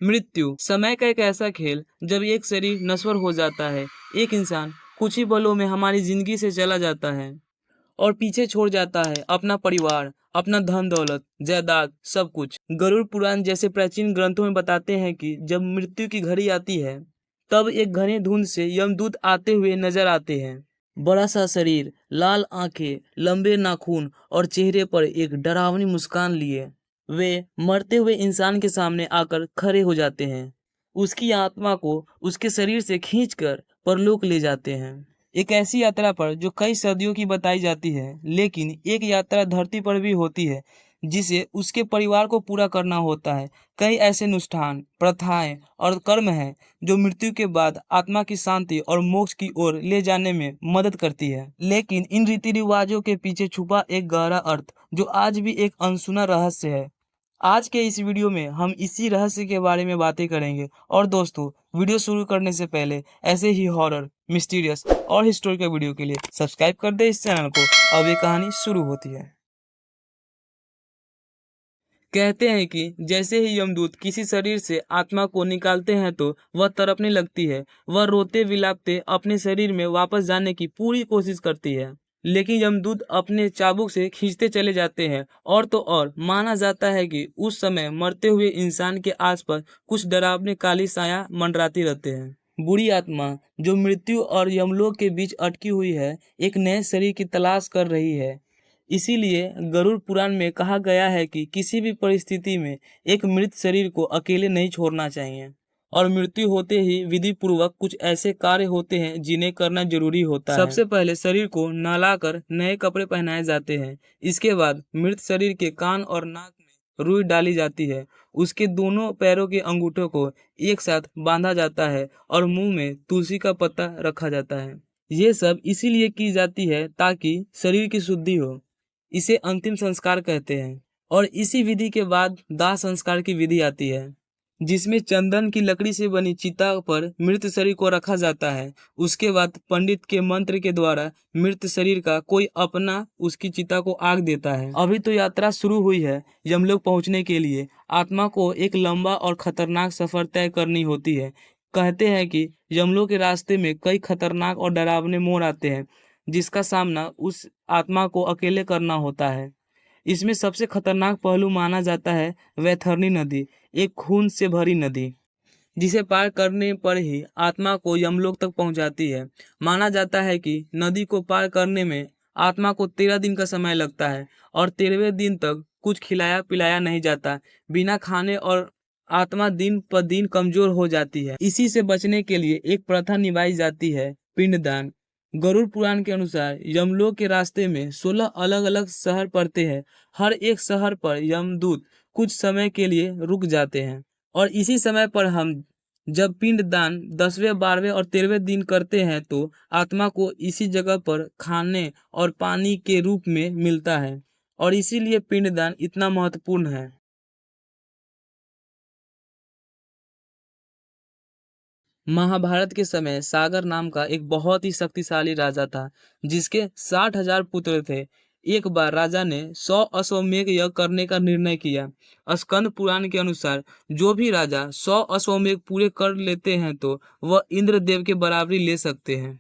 मृत्यु समय का एक ऐसा खेल जब एक शरीर नश्वर हो जाता है। एक इंसान कुछ ही पलों में हमारी जिंदगी से चला जाता है और पीछे छोड़ जाता है अपना परिवार, अपना धन दौलत, जायदाद, सब कुछ। गरुड़ पुराण जैसे प्राचीन ग्रंथों में बताते हैं कि जब मृत्यु की घड़ी आती है तब एक घने धुंध से यमदूत आते हुए नजर आते हैं। बड़ा सा शरीर, लाल आंखें, लंबे नाखून और चेहरे पर एक डरावनी मुस्कान लिए वे मरते हुए इंसान के सामने आकर खड़े हो जाते हैं। उसकी आत्मा को उसके शरीर से खींचकर परलोक ले जाते हैं। एक ऐसी यात्रा पर जो कई सदियों की बताई जाती है, लेकिन एक यात्रा धरती पर भी होती है जिसे उसके परिवार को पूरा करना होता है। कई ऐसे अनुष्ठान, प्रथाएं और कर्म हैं जो मृत्यु के बाद आत्मा की शांति और मोक्ष की ओर ले जाने में मदद करती है। लेकिन इन रीति रिवाजों के पीछे छुपा एक गहरा अर्थ जो आज भी एक अनसुना रहस्य है। आज के इस वीडियो में हम इसी रहस्य के बारे में बातें करेंगे। और दोस्तों, वीडियो शुरू करने से पहले ऐसे ही हॉरर, मिस्टीरियस और हिस्टोरिकल वीडियो के लिए सब्सक्राइब कर दे इस चैनल को। अब ये कहानी शुरू होती है। कहते हैं कि जैसे ही यमदूत किसी शरीर से आत्मा को निकालते हैं तो वह तड़पने लगती है। वह रोते विलापते अपने शरीर में वापस जाने की पूरी कोशिश करती है, लेकिन यमदूत अपने चाबुक से खींचते चले जाते हैं। और तो और माना जाता है कि उस समय मरते हुए इंसान के आसपास कुछ डरावने काली साया मंडराती रहते हैं। बुरी आत्मा जो मृत्यु और यमलोक के बीच अटकी हुई है, एक नए शरीर की तलाश कर रही है। इसीलिए गरुड़ पुराण में कहा गया है कि किसी भी परिस्थिति में एक मृत शरीर को अकेले नहीं छोड़ना चाहिए। और मृत्यु होते ही विधि पूर्वक कुछ ऐसे कार्य होते हैं जिन्हें करना जरूरी होता है। सबसे पहले शरीर को नहलाकर नए कपड़े पहनाए जाते हैं। इसके बाद मृत शरीर के कान और नाक में रुई डाली जाती है। उसके दोनों पैरों के अंगूठों को एक साथ बांधा जाता है और मुंह में तुलसी का पत्ता रखा जाता है। ये सब इसीलिए की जाती है ताकि शरीर की शुद्धि हो। इसे अंतिम संस्कार कहते हैं। और इसी विधि के बाद दाह संस्कार की विधि आती है, जिसमें चंदन की लकड़ी से बनी चिता पर मृत शरीर को रखा जाता है। उसके बाद पंडित के मंत्र के द्वारा मृत शरीर का कोई अपना उसकी चिता को आग देता है। अभी तो यात्रा शुरू हुई है। यमलोक पहुंचने के लिए आत्मा को एक लंबा और खतरनाक सफर तय करनी होती है। कहते हैं कि यमलोक के रास्ते में कई खतरनाक और डरावने मोड़ आते हैं, जिसका सामना उस आत्मा को अकेले करना होता है। इसमें सबसे खतरनाक पहलू माना जाता है वैतरणी नदी, एक खून से भरी नदी, जिसे पार करने पर ही आत्मा को यमलोक तक पहुंचाती है। माना जाता है कि नदी को पार करने में आत्मा को 13 दिन का समय लगता है और 13वें दिन तक कुछ खिलाया पिलाया नहीं जाता। बिना खाने और आत्मा दिन पर दिन कमजोर हो जाती है। इसी से बचने के लिए एक प्रथा निभाई जाती है, पिंडदान। गरुड़ पुराण के अनुसार यमलोक के रास्ते में 16 अलग अलग शहर पड़ते हैं। हर एक शहर पर यमदूत कुछ समय के लिए रुक जाते हैं और इसी समय पर हम जब पिंडदान 10वें, 12वें और 13वें दिन करते हैं तो आत्मा को इसी जगह पर खाने और पानी के रूप में मिलता है और इसीलिए पिंडदान इतना महत्वपूर्ण है। महाभारत के समय सागर नाम का एक बहुत ही शक्तिशाली राजा था, जिसके 60,000 पुत्र थे। एक बार राजा ने 100 अश्वमेध यज्ञ करने का निर्णय किया। स्कंद पुराण के अनुसार जो भी राजा 100 अश्वमेध पूरे कर लेते हैं तो वह इंद्रदेव के बराबरी ले सकते हैं।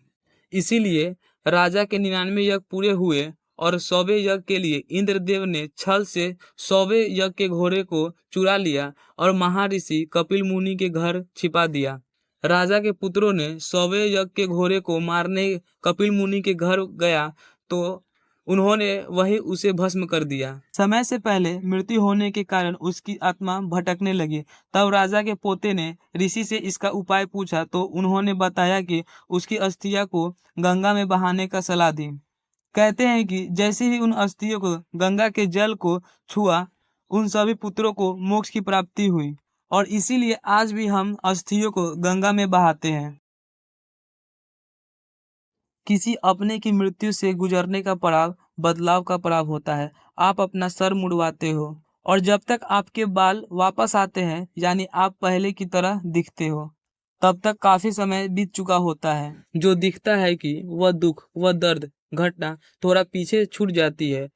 इसीलिए राजा के 99 यज्ञ पूरे हुए और 100वें यज्ञ के लिए इंद्रदेव ने छल से 100वें यज्ञ के घोड़े को चुरा लिया और महर्षि कपिल मुनि के घर छिपा दिया। राजा के पुत्रों ने 100वें यज्ञ के घोड़े को मारने कपिल मुनि के घर गया तो उन्होंने वही उसे भस्म कर दिया। समय से पहले मृत्यु होने के कारण उसकी आत्मा भटकने लगी। तब राजा के पोते ने ऋषि से इसका उपाय पूछा तो उन्होंने बताया कि उसकी अस्थियां को गंगा में बहाने का सलाह दी। कहते हैं कि जैसे ही उन अस्थियों को गंगा के जल को छुआ, उन सभी पुत्रों को मोक्ष की प्राप्ति हुई और इसीलिए आज भी हम अस्थियों को गंगा में बहाते हैं। किसी अपने की मृत्यु से गुजरने का पड़ाव बदलाव का पड़ाव होता है। आप अपना सर मुड़वाते हो और जब तक आपके बाल वापस आते हैं, यानी आप पहले की तरह दिखते हो, तब तक काफी समय बीत चुका होता है। जो दिखता है कि वह दुख, वह दर्द, घटना थोड़ा पीछे छूट जाती है।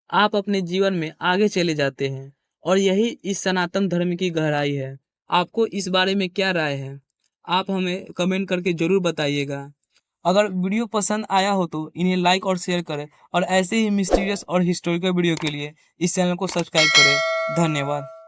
आप अपने जीवन में आगे चले जाते हैं और यही इस सनातन धर्म की गहराई है। आपको इस बारे में क्या राय है? आप हमें कमेंट करके ज़रूर बताइएगा। अगर वीडियो पसंद आया हो तो इन्हें लाइक और शेयर करें और ऐसे ही मिस्टीरियस और हिस्टोरिकल वीडियो के लिए इस चैनल को सब्सक्राइब करें। धन्यवाद।